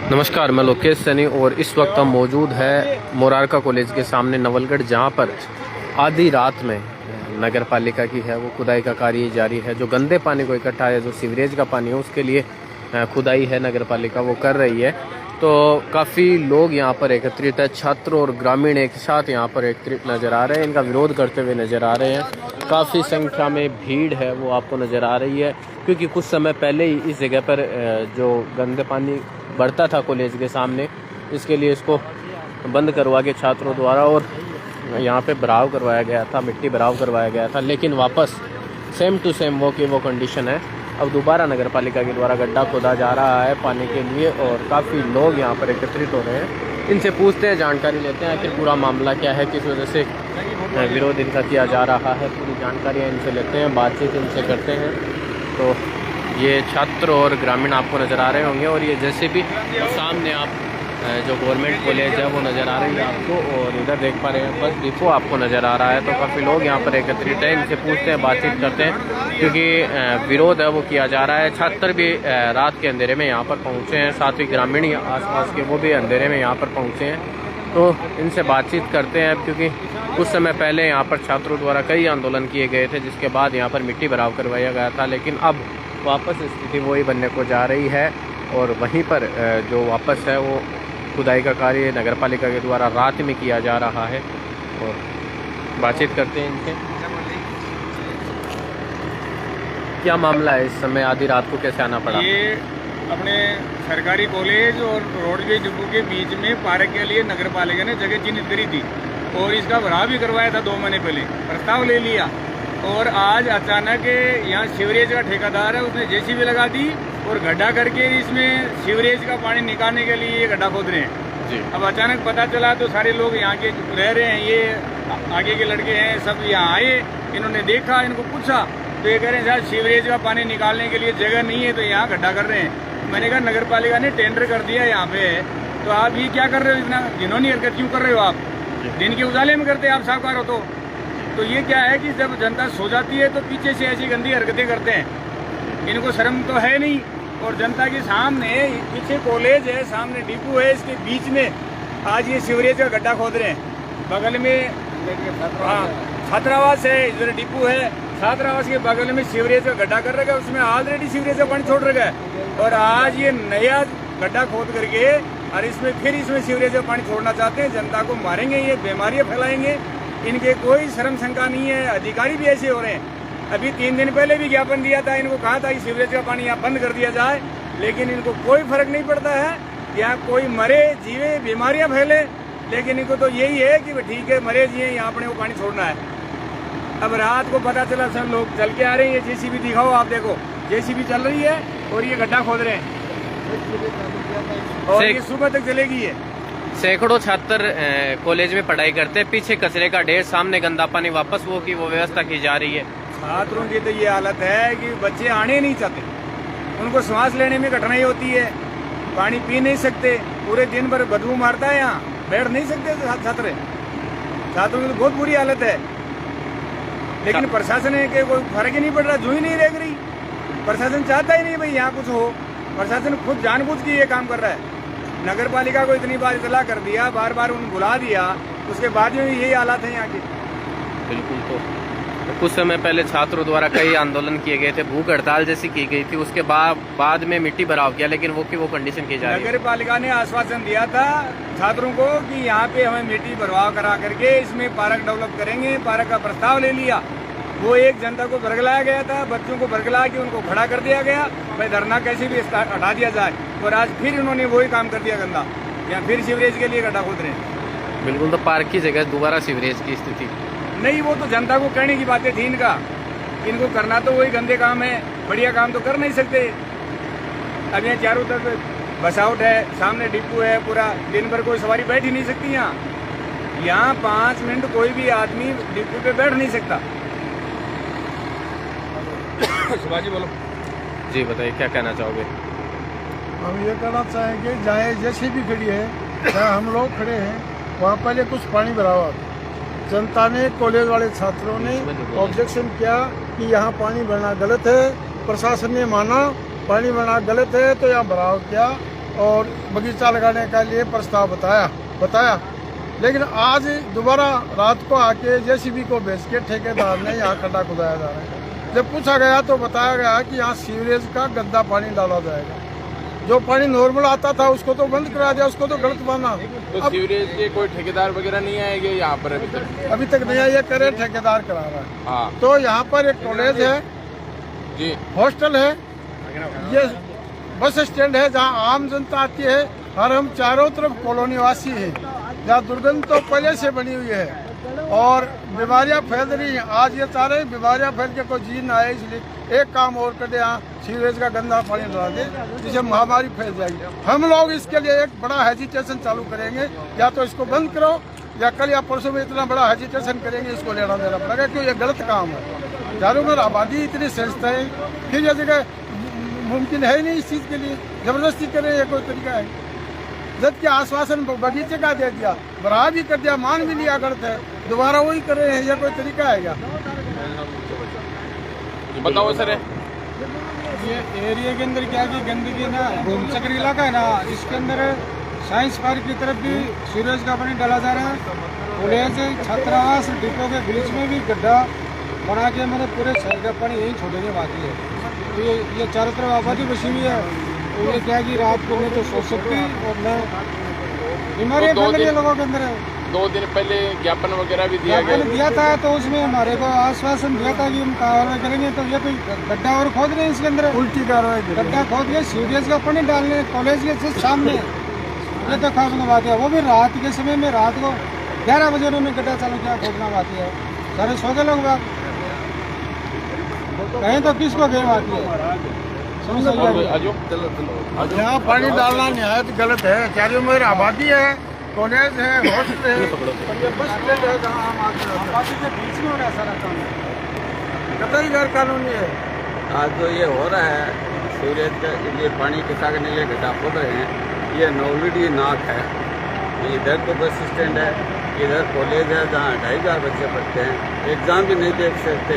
नमस्कार, मैं लोकेश सैनी और इस वक्त हम मौजूद है मोरारका कॉलेज के सामने नवलगढ़, जहां पर आधी रात में नगर पालिका की है वो खुदाई का कार्य जारी है। जो गंदे पानी को इकट्ठा है, जो सीवरेज का पानी है, उसके लिए खुदाई है नगर पालिका वो कर रही है। तो काफ़ी लोग यहाँ पर एकत्रित है, छात्र और ग्रामीण एक साथ यहाँ पर एकत्रित नज़र आ रहे हैं, इनका विरोध करते हुए नज़र आ रहे हैं। काफ़ी संख्या में भीड़ है वो आपको नज़र आ रही है, क्योंकि कुछ समय पहले ही इस जगह पर जो गंदे पानी बढ़ता था कॉलेज के सामने, इसके लिए इसको बंद करवा के छात्रों द्वारा और यहाँ पे भराव करवाया गया था, मिट्टी भराव करवाया गया था, लेकिन वापस सेम टू सेम वो कंडीशन है। अब दोबारा नगर पालिका के द्वारा गड्ढा खोदा जा रहा है पानी के लिए और काफ़ी लोग यहाँ पर एकत्रित हो रहे हैं। इनसे पूछते हैं, जानकारी लेते हैं कि पूरा मामला क्या है, किस वजह से विरोध इनका किया जा रहा है, पूरी जानकारियाँ इनसे लेते हैं, बातचीत इनसे करते हैं। तो ये छात्र और ग्रामीण आपको नज़र आ रहे होंगे और ये जैसे भी सामने आप जो गवर्नमेंट कॉलेज है वो नज़र आ रही है आपको, और इधर देख पा रहे हैं बस डिपो आपको नज़र आ रहा है। तो काफ़ी लोग यहाँ पर एकत्रित हैं, इनसे पूछते हैं, बातचीत करते हैं, क्योंकि विरोध है वो किया जा रहा है। छात्र भी रात के अंधेरे में यहाँ पर पहुँचे हैं, साथ ही ग्रामीण आसपास के वो भी अंधेरे में यहाँ पर पहुँचे हैं। तो इनसे बातचीत करते हैं, क्योंकि कुछ समय पहले यहाँ पर छात्रों द्वारा कई आंदोलन किए गए थे, जिसके बाद यहाँ पर मिट्टी भराव करवाया गया था, लेकिन अब वापस स्थिति वही बनने को जा रही है। और वहीं पर जो वापस है वो खुदाई का कार्य नगर पालिका के द्वारा रात में किया जा रहा है। और बातचीत करते हैं इनसे, क्या मामला है इस समय, आधी रात को कैसे आना पड़ा? ये अपने सरकारी कॉलेज और रोडवेज डिपो के बीच में पार्क के लिए नगर पालिका ने जगह चिन्हित करी थी और इसका भराव भी करवाया था 2 महीने पहले, प्रस्ताव ले लिया। और आज अचानक यहाँ सीवरेज का ठेकेदार है, उसने जेसीबी लगा दी और गड्ढा करके इसमें सीवरेज का पानी निकालने के लिए ये गड्ढा खोद रहे हैं जी। अब अचानक पता चला तो सारे लोग यहाँ के रह रहे हैं, ये आगे के लड़के हैं, सब यहाँ आए, इन्होंने देखा, इनको पूछा तो ये कह रहे हैं साहब सीवरेज का पानी निकालने के लिए जगह नहीं है, तो यहाँ गड्ढा कर रहे हैं। मैंने कहा नगर पालिका ने टेंडर कर दिया यहाँ पे, तो आप ये क्या कर रहे हो, इतना घिनौनी हरकत क्यों कर रहे हो आप? दिन के उजाले में करते आप साहूकार हो तो ये क्या है कि जब जनता सो जाती है तो पीछे से ऐसी गंदी हरकतें करते हैं, इनको शर्म तो है नहीं। और जनता के सामने पीछे कॉलेज है, सामने डिपो है, इसके बीच में आज ये सीवरेज का गड्ढा खोद रहे हैं। बगल में छात्रावास है, इधर डिपो है, छात्रावास के बगल में सीवरेज का गड्ढा कर रखा है, उसमें ऑलरेडी सीवरेज का पानी छोड़ रखा है। और आज ये नया गड्ढा खोद करके और इसमें सीवरेज का पानी छोड़ना चाहते हैं। जनता को मारेंगे, ये बीमारियां फैलाएंगे, इनके कोई शर्म शंका नहीं है। अधिकारी भी ऐसे हो रहे हैं। अभी 3 दिन पहले भी ज्ञापन दिया था, इनको कहा था कि सीवरेज का पानी यहाँ बंद कर दिया जाए, लेकिन इनको कोई फर्क नहीं पड़ता है। यहाँ कोई मरे जीवे, बीमारियां फैले, लेकिन इनको तो यही है कि ठीक है मरे जिए, यहाँ अपने को पानी छोड़ना है। अब रात को पता चला सब लोग चल के आ रहे हैं, ये जेसीबी दिखाओ, आप देखो जेसीबी चल रही है और ये गड्ढा खोद रहे हैं और ये सुबह तक चलेगी। ये सैकड़ों छात्र कॉलेज में पढ़ाई करते हैं, पीछे कचरे का ढेर, सामने गंदा पानी, वापस वो व्यवस्था की जा रही है। छात्रों की तो ये हालत है कि बच्चे आने नहीं चाहते, उनको सांस लेने में कठिनाई होती है, पानी पी नहीं सकते, पूरे दिन भर बदबू मारता है, यहाँ बैठ नहीं सकते छात्रों की तो बहुत बुरी हालत है। लेकिन प्रशासन के कोई फर्क ही नहीं पड़ रहा, जो ही नहीं रह रही। प्रशासन चाहता ही नहीं भाई यहाँ कुछ हो, प्रशासन खुद जानबूझ के ये काम कर रहा है। नगर पालिका को इतनी बार इतला कर दिया, बार बार उन्हें बुला दिया, उसके बाद में यही हालात है यहाँ के। बिल्कुल। तो कुछ समय पहले छात्रों द्वारा कई आंदोलन किए गए थे, भूख हड़ताल जैसी की गई थी, उसके बाद में मिट्टी भराव किया, लेकिन वो कंडीशन की जा रही है। नगर पालिका ने आश्वासन दिया था छात्रों को कि यहाँ पे हमें मिट्टी भरवाव करा करके इसमें पार्क डेवलप करेंगे, पार्क का प्रस्ताव ले लिया। वो एक जनता को बरगलाया गया था, बच्चों को बरगला के उनको खड़ा कर दिया गया, भाई धरना कैसे भी हटा दिया जाए, और आज फिर उन्होंने वही काम कर दिया गंदा, यहाँ फिर सीवरेज के लिए गड्ढा खोद रहे हैं। बिल्कुल। तो पार्क की जगह दोबारा सीवरेज की स्थिति नहीं, वो तो जनता को कहने की बातें थी इनका, इनको करना तो वही गंदे काम है, बढ़िया काम तो कर नहीं सकते। अब यहाँ चारों तरफ बसावट है, सामने डिपो है, पूरा दिन भर कोई सवारी बैठ ही नहीं सकती यहाँ 5 मिनट कोई भी आदमी डिपो पे बैठ नहीं सकता। सुभाजी बोलो जी, बताइए क्या कहना चाहोगे? हम ये कहना चाहेंगे, जहाँ जेसीबी खड़ी है, जहाँ हम लोग खड़े हैं, वहाँ पहले कुछ पानी भरा हुआ था। जनता ने, कॉलेज वाले छात्रों ने ऑब्जेक्शन किया कि यहाँ पानी भरना गलत है, प्रशासन ने माना पानी भरना गलत है, तो यहाँ भराव किया और बगीचा लगाने का लिए प्रस्ताव बताया। लेकिन आज दोबारा रात को आके जेसीबी को भेज के ठेकेदार ने यहाँ खड्डा खुदाया जा रहा है। जब पूछा गया तो बताया गया कि यहाँ सीवरेज का गंदा पानी डाला जाएगा। जो पानी नॉर्मल आता था उसको तो बंद करा दिया, उसको तो गलत माना। तो सीवरेज के कोई ठेकेदार वगैरह नहीं आएंगे यहाँ पर अभी तक नहीं आया, करे ठेकेदार करा रहा है। हाँ तो यहाँ पर एक कॉलेज है जी, हॉस्टल है, ये बस स्टैंड है जहाँ आम जनता आती है, और हम चारों तरफ कॉलोनी वासी है जहाँ दुर्गंध तो पहले से बनी हुई है और बीमारियां फैल रही हैं। आज ये चाह रहे बीमारियां फैल के कोई जी ना आए, इसलिए एक काम और कर दे, यहाँ सीवरेज का गंदा पानी डाल दे जिससे महामारी फैल जाएगी। हम लोग इसके लिए एक बड़ा हेजिटेशन चालू करेंगे, या तो इसको बंद करो या कल या परसों में इतना बड़ा हेजिटेशन करेंगे, इसको लेना देना पड़ेगा क्योंकि ये गलत काम है। चारों में आबादी इतनी संस्था है, फिर ये जगह मुमकिन है ही नहीं इस चीज़ के लिए, जबरदस्ती करें ये कोई तरीका है। जबकि आश्वासन बगीचे का दे दिया, बराबर भी कर दिया, मान भी लिया गलत है, दोबारा वही कर रहे हैं, यह कोई तरीका है क्या? बताओ सर। ये एरिया के अंदर क्या की गंदगी ना, घूम चक्कर इलाका है ना, इसके अंदर साइंस पार्क की तरफ भी सीवरेज का पानी डाला जा रहा है। कॉलेज छात्रावास डिपो के बीच में भी गड्ढा बना के मैंने पूरे शहर का पानी यही छोड़ने बाकी है। तो ये चारों तरफ आबादी बसी हुई है, तो ये क्या कि रात को नहीं तो सो सकती और न बीमारियाँ फैल रही है लोगों के अंदर। 2 दिन पहले ज्ञापन वगैरह भी दिया दिया था, तो उसमें हमारे को आश्वासन दिया था कि हम कार्रवाई करेंगे। तो ये कोई गड्ढा और खोद रहे हैं इसके अंदर, उल्टी कार्रवाई, गड्ढा खोद के सीवरेज का पानी डालने कॉलेज के जस्ट सामने, ये तो खास बात है। वो भी रात के समय में, रात को 11 बजे उन्होंने गड्ढा चालू किया, खोदना बाकी है। सारे सो गए लोग बात, कहीं तो किसको गेम आती है। यहाँ पानी डालना निहायत गलत है। चारों में आबादी है, कॉलेज है, हॉस्टल है, ये बस स्टैंड है जहाँ हम आबादी के बीच में हो रहा है सारा काम, कतई गैर कानूनी है। आज जो ये हो रहा है सीवरेज का, ये पानी किसा के लिए गड्ढा खोद रहे हैं, ये नौलडी नाक है। इधर तो बस स्टैंड है, इधर कॉलेज है जहाँ 2500 बच्चे पढ़ते हैं, एग्ज़ाम भी नहीं देख सकते।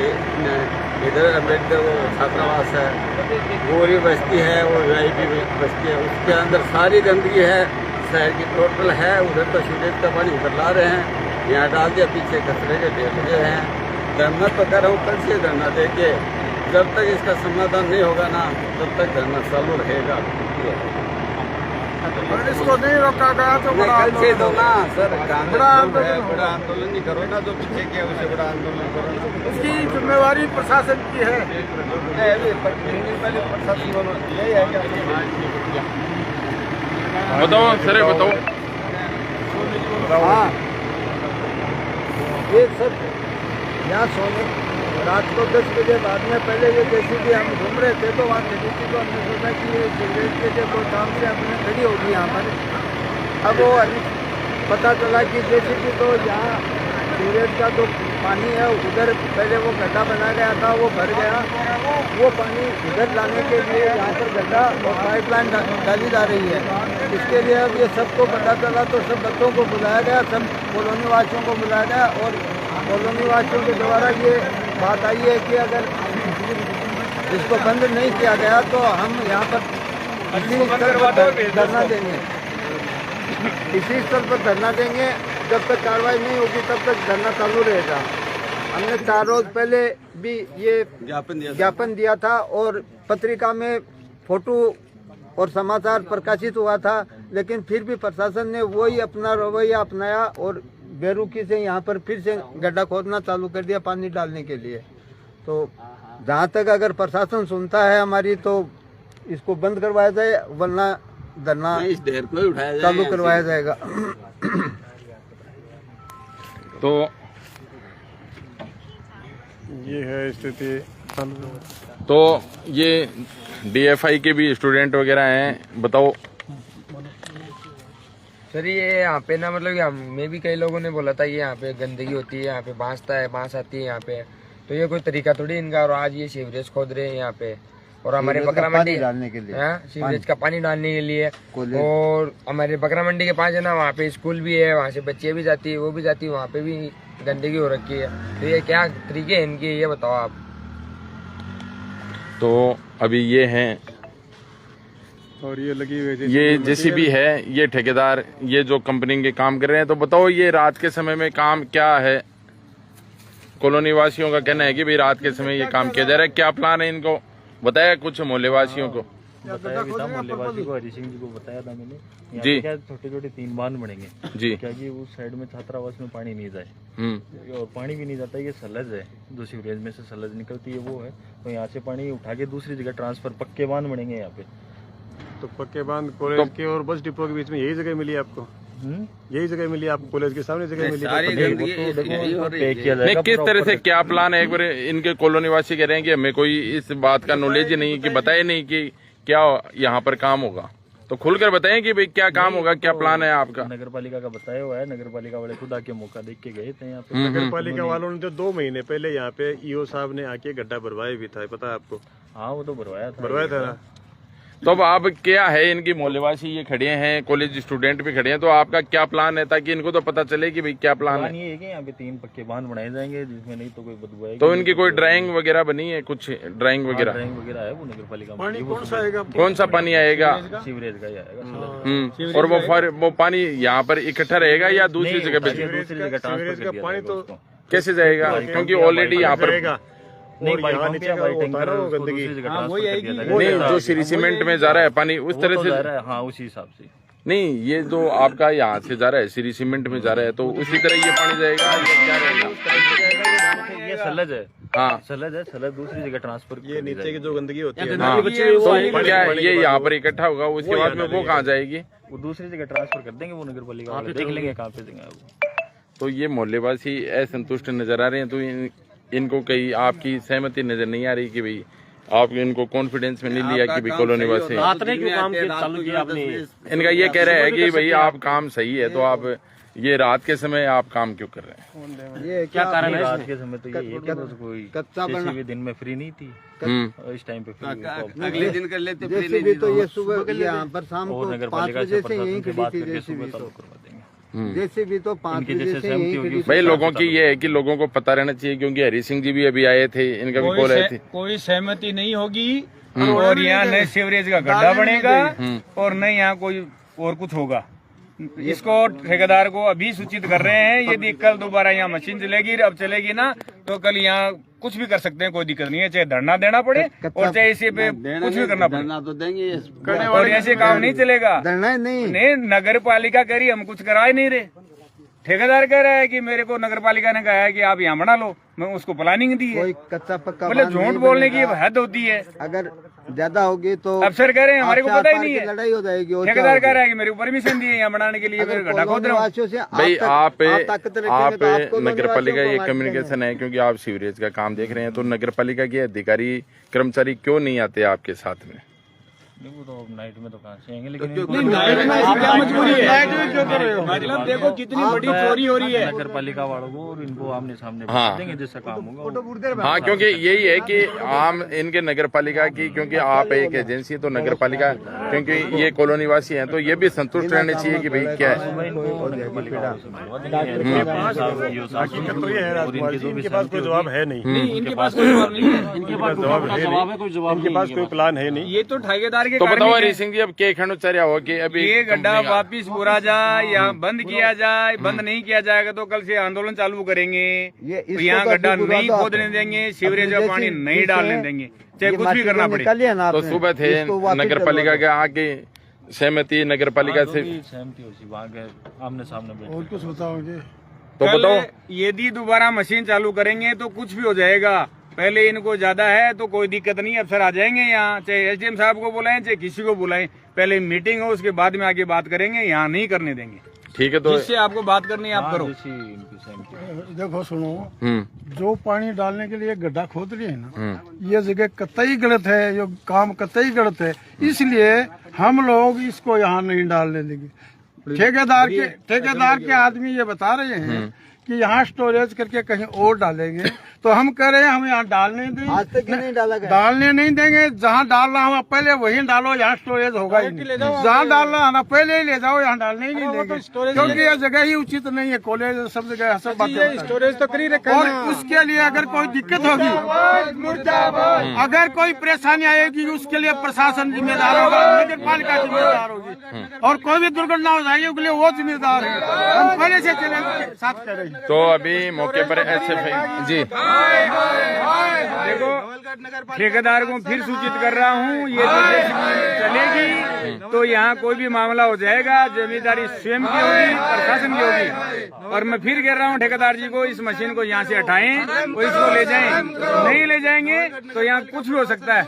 इधर अम्बेडकर वो छात्रावास है, गोरी बस्ती है, वो VIP बस्ती है, उसके अंदर सारी गंदगी है, शहर की टोटल है। उधर तो सीवरेज का पानी उधर ला रहे हैं, यहाँ डाल दिया, पीछे कचरे के ढेर लगे हैं। धरना तो कर रहा हूँ, कल से धरना देके जब तक इसका समाधान नहीं होगा ना, तब तक धरना चालू रहेगा। अगर इसको नहीं रोका गया तो बड़ा कल से दो ना सर, बड़ा आंदोलन, बड़ा आंदोलन ही करो ना, जो पीछे किया उसे बड़ा आंदोलन करो ना। इसकी जिम्मेवारी प्रशासन की है। पहले प्रशासन को यही है क्या? बताओ सर, बताओ। हाँ, ये सब यहाँ सोने रात को 10 बजे बाद में, पहले ये जेसीबी हम घूम रहे थे तो वहाँ जेसीबी को हमने सोचा कि ये सीवरेज के जो कोई काम से अपने खड़ी होगी यहाँ पर। अब वो पता चला कि जेसीबी तो यहाँ सीवरेज का जो पानी है उधर पहले वो गड्ढा बना गया था, वो भर गया, वो पानी इधर लाने के लिए यहाँ पर गड्ढा और पाइपलाइन डाली जा रही है। इसके लिए अब ये सबको पता चला तो सब बच्चों को बुलाया गया, सब कॉलोनी वासियों को बुलाया गया और कॉलोनी वासियों के द्वारा ये बात आई है कि अगर इसको बंद नहीं किया गया तो हम यहाँ पर इसी स्तर पर धरना देंगे, इसी स्तर पर धरना देंगे। जब तक कार्रवाई नहीं होगी तब तक धरना चालू रहेगा। हमने 4 रोज पहले भी ये ज्ञापन दिया था और पत्रिका में फोटो और समाचार प्रकाशित हुआ था, लेकिन फिर भी प्रशासन ने वही अपना रवैया अपनाया और बेरुखी से यहाँ पर फिर से गड्ढा खोदना चालू कर दिया पानी डालने के लिए। तो जहाँ तक अगर प्रशासन सुनता है हमारी तो इसको बंद करवाया जाए, वरना धरना इस ढेर को उठाया चालू करवाया जाएगा। तो ये है स्थिति। तो ये DFI के भी स्टूडेंट वगैरह हैं, बताओ सर। ये यहाँ पे ना मतलब हमें भी कई लोगों ने बोला था ये यहाँ पे गंदगी होती है, यहाँ पे बांस आती है यहाँ पे, तो ये कोई तरीका थोड़ी इनका। और आज ये सीवरेज खोद रहे हैं यहाँ पे और हमारे बकरा मंडी डालने के लिए, सीवरेज का पानी डालने के लिए। और हमारे बकरा मंडी के पास है ना, वहाँ पे स्कूल भी है, वहाँ से बच्चे भी जाती है, वो भी जाती है, वहाँ पे भी गंदगी हो रखी है। तो ये क्या तरीके हैं इनके, ये बताओ आप। तो अभी ये हैं और ये लगी हुई ये जेसीबी है, ये ठेकेदार, ये जो कंपनी के काम कर रहे हैं। तो बताओ ये रात के समय में काम क्या है? कॉलोनी वासियों का कहना है कि भाई रात के समय ये काम किया जा रहा है, क्या प्लान है इनको बताया कुछ मोहल्ले वासियों को? बताया भी था मोहल्लेवासी को, हरी सिंह जी को बताया था मैंने। यहाँ जी। पे क्या छोटे छोटे 3 बांध बनेंगे जी। क्या कि उस साइड में छात्रावास में पानी नहीं जाए और पानी भी नहीं जाता, ये सलज है जो सीवरेज में से सलज निकलती है वो है। तो यहाँ से पानी उठा के दूसरी जगह ट्रांसफर, पक्के बांध बनेंगे यहाँ पे। तो पक्के बांध कॉलेज के और बस डिपो के बीच में यही जगह मिली आपको? यही जगह मिली आपको? कॉलेज के सामने जगह मिली? नहीं, किस तरह से क्या प्लान है? एक बार इनके कॉलोनी वासी कह रहे हैं कि हमें कोई इस बात का नॉलेज ही नहीं, कि बताए नहीं कि क्या यहाँ पर काम होगा। तो खुलकर बताएं कि भाई क्या काम होगा, क्या प्लान है आपका? नगर पालिका का बताया हुआ है, नगर पालिका वाले खुद आके मौका देख के गए थे यहाँ पे। नगर पालिका वालों ने तो 2 महीने पहले यहाँ पे ईओ साहब ने आके गड्ढा भरवाया भी था, पता है आपको? हाँ वो तो भरवाया था ना। तो अब क्या है, इनकी मोहल्लेवासी ये खड़े हैं, कॉलेज स्टूडेंट भी खड़े हैं, तो आपका क्या प्लान है ताकि इनको तो पता चले कि भाई क्या प्लान है? ये है कि यहाँ पे 3 पक्के बांध बनाए जाएंगे जिसमें नहीं तो कोई बदबू आएगी। तो इनकी कोई ड्राइंग वगैरह बनी है? कुछ ड्राइंग वगैरह है वो नगर पालिका में। पानी कौन सा आएगा? कौन सा पानी आएगा? सीवरेज का ही आएगा। और वो पानी यहाँ पर इकट्ठा रहेगा या दूसरी जगह पे? दूसरी जगह ट्रांसफर कर दिया पानी जाएगा तो उसको। कैसे जाएगा? क्योंकि ऑलरेडी यहाँ पर नहीं और यहाँ नीचे का होता है ना वो गंदगी। नहीं, जो श्री सीमेंट में जा रहा है पानी उस तरह से। हाँ उसी हिसाब से। नहीं, ये जो आपका यहाँ से जा रहा है श्री सीमेंट में जा रहा है, तो उसी तरह ये पानी जाएगा या क्या रहेगा? ये सलज है। हाँ, सलज है, सलज दूसरी जगह ट्रांसफर। ये नीचे की जो गंदगी होती है हाँ। तो क्या ये यहाँ पर इकट्ठा होगा, उसके बाद में वो कहाँ जाएगी? वो दूसरी जगह ट्रांसफर कर देंगे, वो नगर पालिका वाले देख लेंगे कहाँ पे देंगे वो। तो ये मोहल्लेवासी असंतुष्ट नजर आ रहे हैं, तो इनको कहीं आपकी सहमति नजर नहीं आ रही कि भाई आप इनको कॉन्फिडेंस में नहीं लिया कि भाई कॉलोनी वासी? इनका ये कह रहा है कि भाई आप काम सही है, तो आप ये रात के समय आप काम क्यों कर रहे हैं? ये क्या कारण है? रात के समय तो ये है कि कोई जेसीबी दिन में फ्री नहीं थी, इस टाइम पे फ्री अगले दिन कर लेते। जेसीबी तो ये सुबह यहाँ पर शाम को 5 बजे से यहीं खड़ी थी जेसीबी। जेसीबी तो 5 बजे से यहीं खड़ी। भाई लोगों की ये है कि लोगों को पता रहना चाहिए, क्योंकि हरी सिंह जी भी अभी आए थे, इनका भी कॉल आए थे। कोई सहमति नहीं होगी और यहाँ न सीवरेज का गड्ढा बनेगा और न यहाँ कोई और कुछ होगा। इसको ठेकेदार को अभी सूचित कर रहे हैं। यदि कल दोबारा यहाँ मशीन चलेगी, अब चलेगी ना, तो कल यहाँ कुछ भी कर सकते हैं, कोई दिक्कत नहीं है। चाहे धरना देना पड़े और चाहे इसी पे कुछ भी करना पड़े, तो देंगे। और ऐसे काम नहीं चलेगा। धरना नहीं, नगर पालिका कह रही हम कुछ करा ही नहीं रहे। ठेकेदार कह रहा है कि मेरे को नगर पालिका ने कहा है कि आप यहाँ बना लो, मैं उसको प्लानिंग दी है। कोई कच्चा पक्का मतलब झूठ बोलने की हद होती है। अगर ज्यादा होगी तो अफसर कह रहे हैं हमारे को पता ही नहीं है, लड़ाई हो जाएगी। ठेकेदार कह रहा है कि मेरे को परमिशन दी है यहाँ बनाने के लिए, गड्ढा खोद रहे हो। भाई आप नगर पालिका ये कम्युनिकेशन है, क्योंकि आप सीवरेज का काम देख रहे हैं, तो नगर पालिका के अधिकारी कर्मचारी क्यों नहीं आते आपके साथ में? वो तो नाइट में तो कहाँ से आएंगे, लेकिन मतलब देखो कितनी बड़ी चोरी हो रही है। नगर पालिका वालों को और इनको आमने सामने हाँ। देंगे जैसा काम होगा। हाँ, क्योंकि यही है कि आम इनके नगर पालिका की, क्योंकि आप एक एजेंसी है, तो नगर पालिका क्योंकि ये कॉलोनी वासी हैं, तो ये भी संतुष्ट रहने चाहिए कि भाई क्या है। इनके पास कोई जवाब है नहीं, इनके पास कोई जवाब नहीं है, इनके पास कोई प्लान है नहीं। ये तो ठेकेदार के तो बताओ कार्य हरी सिंह जी, अब क्या खंडोचार्य हो कि अभी ये गड्ढा वापिस पूरा जाए या बंद किया जाए? बंद नहीं किया जाएगा तो कल से आंदोलन चालू करेंगे। यहाँ गड्ढा नहीं खोदने देंगे, सीवरेज का पानी नहीं डालने देंगे, चाहे कुछ भी करना पड़े। तो सुबह थे नगर पालिका के आगे सहमति नगर पालिका से सहमति होती, वहाँ गए आमने सामने बैठे। और कुछ बताओगे? तो बताओ यदि दोबारा मशीन चालू करेंगे तो कुछ भी हो जाएगा। पहले इनको ज्यादा है तो कोई दिक्कत नहीं, अफसर आ जाएंगे यहाँ, चाहे एसडीएम साहब को बुलाएं चाहे किसी को बुलाएं, पहले मीटिंग हो उसके बाद में आगे बात करेंगे, यहाँ नहीं करने देंगे। ठीक है, तो जिससे आपको बात करनी है आप करो। देखो सुनो, जो पानी डालने के लिए गड्ढा खोद रही है ना, ये जगह कतई गलत है, ये काम कतई गलत है, इसलिए हम लोग इसको यहाँ नहीं डालने देंगे। ठेकेदार के आदमी ये बता रहे हैं कि यहाँ स्टोरेज करके कहीं और डालेंगे, तो हम कह रहे हैं हम यहाँ डालने दें। आज तक क्यों नहीं डाला गया? डालने नहीं देंगे, जहाँ डालना हो पहले वहीं डालो, यहाँ स्टोरेज होगा ही नहीं। जहाँ डालना है ना पहले ही ले जाओ, यहाँ डालने ही नहीं देंगे, क्योंकि यह जगह ही उचित नहीं है। कॉलेज सब जगह सब बातें स्टोरेज तो करी रखा और उसके लिए अगर कोई दिक्कत होगी, अगर कोई परेशानी आएगी, उसके लिए प्रशासन जिम्मेदार होगा, नगर पालिका जिम्मेदार होगी, और कोई भी दुर्घटना हो जाएगी उसके लिए वो जिम्मेदार है। हम पहले से चैलेंज साथ कर रहे हैं। तो अभी मौके पर SFI जी देखो, ठेकेदार को फिर सूचित कर रहा हूँ, ये चलेगी तो यहाँ कोई भी मामला हो जाएगा, जिम्मेदारी स्वयं की होगी, प्रशासन की होगी। और मैं फिर कह रहा हूँ ठेकेदार जी को, इस मशीन को यहाँ से हटाएं और इसको ले जाएं। नहीं ले जाएंगे तो यहाँ कुछ भी हो सकता है,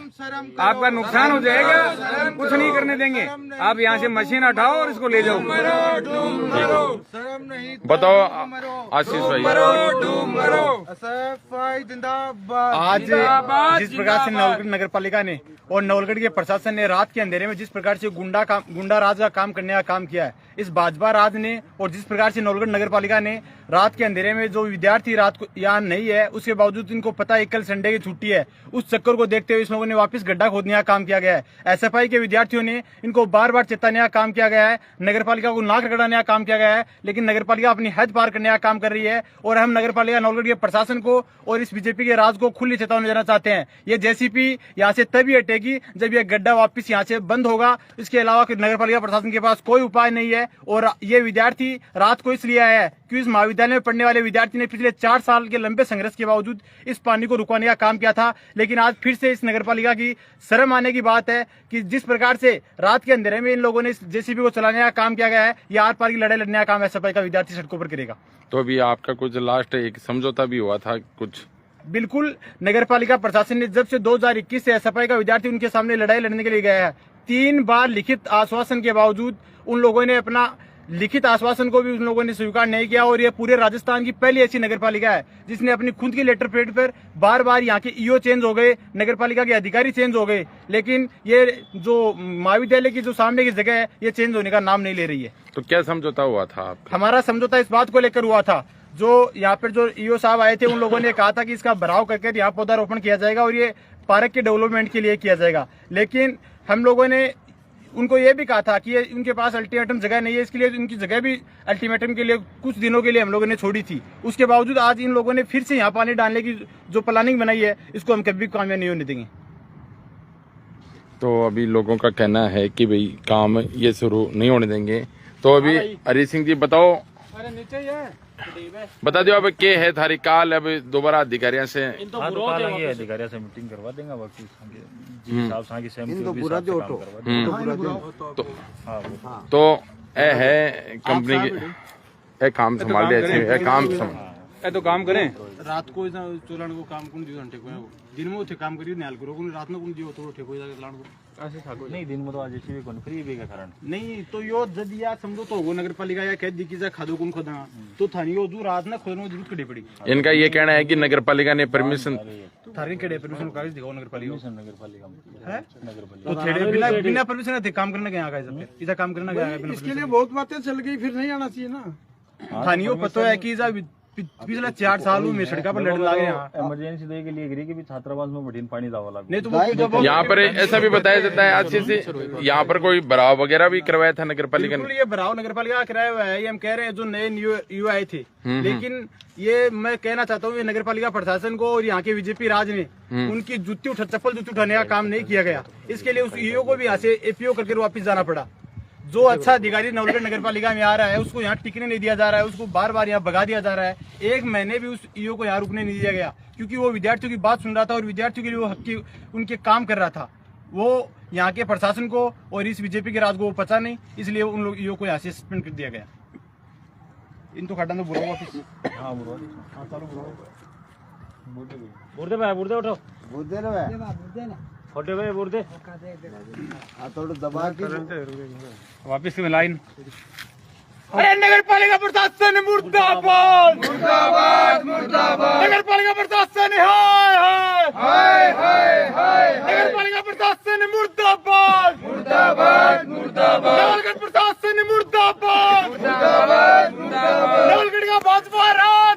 आपका नुकसान हो जाएगा, कुछ नहीं करने देंगे। आप यहाँ से मशीन हटाओ और इसको ले जाओ। बताओ आशीष भाई। आज जिस प्रकार से नवलगढ़ नगर पालिका ने और नवलगढ़ के प्रशासन ने रात के अंधेरे में जिस प्रकार से गुंडा राज का काम करने का काम किया है, इस भाजपा राज ने, और जिस प्रकार से नवलगढ़ नगर पालिका ने रात के अंधेरे में जो विद्यार्थी रात को यहाँ नहीं है, उसके बावजूद इनको पता है कल संडे की छुट्टी है, उस चक्कर को देखते हुए इस लोगों ने वापस गड्ढा खोदने का काम किया गया है। SFI के विद्यार्थियों ने इनको बार बार चेताने का काम किया गया है, नगर पालिका को नाक रगड़ाने का काम किया गया है, लेकिन नगर पालिका अपनी हद पार करने का काम कर रही है। और हम नगर पालिका नवलगढ़ के प्रशासन को और इस बीजेपी के राज को खुली चेतावनी देना चाहते हैं। ये JCP यहाँ से तभी हटेगी जब यह गड्ढा वापस यहाँ से बंद होगा। इसके अलावा नगर पालिका प्रशासन के पास कोई उपाय नहीं है। और ये विद्यार्थी रात को इसलिए आया है कि इस महाविद्यालय में पढ़ने वाले विद्यार्थी ने पिछले 4 साल के लंबे संघर्ष के बावजूद इस पानी को रुकवाने का काम किया था, लेकिन आज फिर से इस नगर पालिका की शर्म आने की बात है कि जिस प्रकार से रात के अंधेरे में इन लोगों ने इस JCP को चलाने का काम किया गया है, ये आर पार की लड़ाई लड़ने का काम SFI का विद्यार्थी सड़कों पर करेगा। तो अभी आपका कुछ लास्ट एक समझौता भी हुआ था कुछ? बिल्कुल, नगर पालिका प्रशासन ने जब से 2021 से SFI का विद्यार्थी उनके सामने लड़ाई लड़ने के लिए गया है, 3 बार लिखित आश्वासन के बावजूद उन लोगों ने अपना लिखित आश्वासन को भी उन लोगों ने स्वीकार नहीं किया। और ये पूरे राजस्थान की पहली ऐसी नगर पालिका है जिसने अपनी खुद की लेटर पैड पर बार बार यहाँ के EO चेंज हो गए, नगर पालिका के अधिकारी चेंज हो गए, लेकिन ये जो महाविद्यालय की जो सामने की जगह है, ये चेंज होने का नाम नहीं ले रही है। तो क्या समझौता हुआ था आपका? हमारा समझौता इस बात को लेकर हुआ था, जो यहाँ पर जो EO साहब आए थे, उन लोगों ने कहा था कि इसका भराव करके यहाँ पौधारोपण किया जाएगा और ये पार्क के डेवलपमेंट के लिए किया जाएगा। लेकिन हम लोगों ने उनको ये भी कहा था कि ये उनके पास अल्टीमेटम जगह नहीं है, इसके लिए उनकी जगह भी अल्टीमेटम के लिए कुछ दिनों के लिए हम लोगों ने छोड़ी थी। उसके बावजूद आज इन लोगों ने फिर से यहाँ पानी डालने की जो प्लानिंग बनाई है, इसको हम कभी कामयाब नहीं होने देंगे। तो अभी लोगों का कहना है कि भाई काम ये शुरू नहीं होने देंगे। तो अभी हरी सिंह जी बताओ, बता दो अब क्या है थारी काल, अब दोबारा अधिकारियों से अधिकारियों से मीटिंग करवा देंगे, बाकी साहब सांगी सहमति होगी, साहब से काम करवा देंगे। तो ए है कंपनी के काम संभाल रहे काम तो काम करें। रात को चलान को काम कौन दियो ठेको है, दिन में उठे काम करियो न्याल करो, रात में कौन दियो थोड़ा ठेको जाके चलान को ऐसे था नहीं, दिन में तो आज JCP कौन फ्री भी का कारण नहीं। तो यो जद या समझो तो होगो नगर पालिका या कह दी कि जा खादो कौन खोदा, तो थानी यो जो रात ना खोदने जरूरत कड़ी पड़ी। इनका ये कहना है कि नगर पालिका ने परमिशन थारी केड़े परमिशन कागज दिखाओ नगर पालिका है, नगर पालिका तो थेड़े बिना परमिशन थे काम करने गया गाइस, इधर काम करने गया है। इसके लिए बहुत बातें चल गई, फिर नहीं आना चाहिए ना। थानी यो पता है कि पिछले 4 साल में सड़क पर लड़ लगे यहाँ इमरजेंसी दे के लिए गिरी कि भी छात्रावास में बढ़िया पानी दावा लगा। नहीं तो यहाँ पर ऐसा भी बताया जाता है अच्छे से, यहाँ पर कोई भराव वगैरह भी करवाया था नगर पालिका ने? ये भराव नगर पालिका का कराया हुआ है, ये हम कह रहे हैं जो नए न्यू आए थे। लेकिन ये मैं कहना चाहता हूँ, ये नगर पालिका प्रशासन को और यहाँ के बीजेपी राज ने उनकी चप्पल जूती उठाने का काम नहीं किया गया। इसके लिए उस EO को भी यहाँ से APO करके वापिस जाना पड़ा। जो अच्छा अधिकारी नवलगढ़ नगर पालिका में आ रहा है, उसको यहाँ टिकने नहीं दिया जा रहा है, उसको बार बार यहाँ भगा दिया जा रहा है। 1 महीने भी उस EO को यहाँ रुकने नहीं दिया गया, क्योंकि वो विद्यार्थियों की बात सुन रहा था और विद्यार्थियों के लिए वो हक की उनके काम कर रहा था। वो यहाँ के प्रशासन को और इस बीजेपी के राज को वो पता नहीं, इसलिए उन लोग EO को यहाँ से सस्पेंड कर दिया गया। इन तो खाटा तो बुरा ऑफिस बुरदे भाई, बुरदे उठो, बुद्धे ना भाई, छोटे भाई बुरदे थोड़ा दबा के वापिस में लाइन। अरे नगर पालिका प्रशासन मुर्दाबाद, मुर्दाबाद, मुर्दाबाद। नगर पालिका प्रशासन हाय हाय हाय हाय। नगर पालिका प्रशासन मुर्दाबाद, मुर्दाबाद, मुर्दाबाद। नवलगढ़ प्रशासन मुर्दाबाद, मुर्दाबाद, मुर्दाबाद। नवलगढ़ का भाजपा राज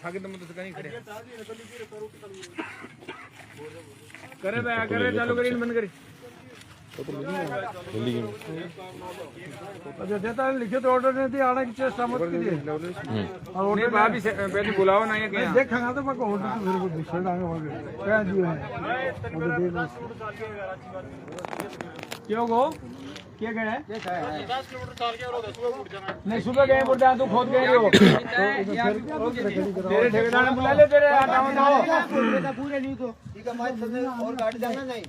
खाके दम तो कहीं खड़े करे बया करे चालू करी बंद करी अच्छा देता है लिखित ऑर्डर ने दी आने की चेष्टा मत कीजिए और नहीं बाप ही पहले बुलाओ ना ये क्या देखा तो मैं ऑर्डर तो मेरे को दूसरे डांगे वहां क्या दिया है ऑर्डर दे दो क्यों गो क्या गए हैं नहीं सुबह गए बुढ़ा तू खोद गए हो तेरे ठेकेदार ने बुला ले तेरे हटाओ ना पूरे नहीं तो ठीक है मैं और गाड़ी जाना नहीं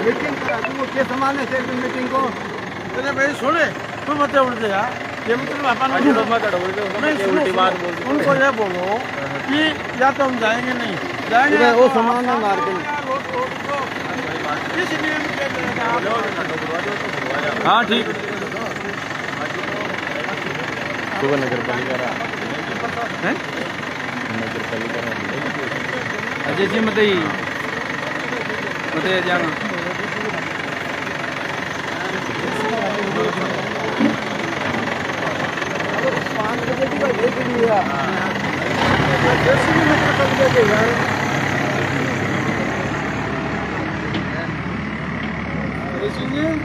मीटिंग क्या सामान है मीटिंग को अरे भाई सुने तुम मत उड़ते यार ये मतलब अपन नहीं सुनो उनको ये बोलो कि या तो हम जाएंगे नहीं जाएंगे वो सामान है मार्केट इसलिए हाँ ठीक सुबह नगर पालिका है नगर पालिका अजय जी मत जाना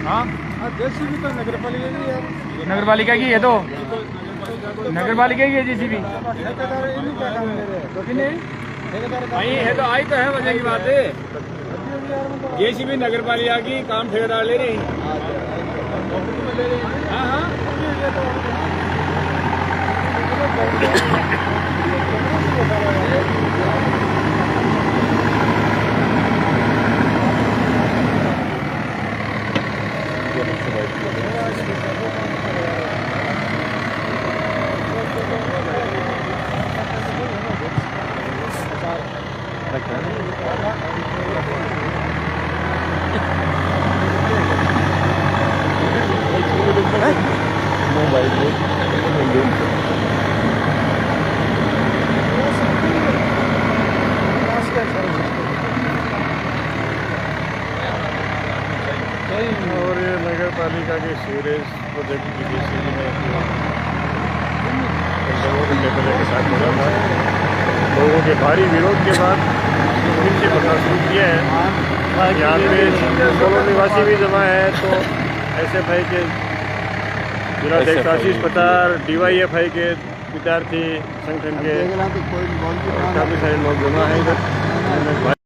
हाँ देसी भी तो नगर पालिका की है नगर पालिका की है तो नगर पालिका की है जेसीबी भाई है तो आई तो है वजह की बात है जेसीबी नगर पालिका की काम ठेकेदार ले रही हाँ हाँ और ये नगर पालिका के सीवरेज प्रोजेक्ट की जेसीबी में 2 घंटे पहले के साथ मिला था। लोगों के भारी विरोध के बाद नीचे भरना शुरू किया है। यहाँ पे कॉलोनी निवासी भी जमा है तो SFI के जिलाध्यक्ष आशीष पतार, DYFI के विद्यार्थी संगठन के काफ़ी सारे लोग जमा है इधर।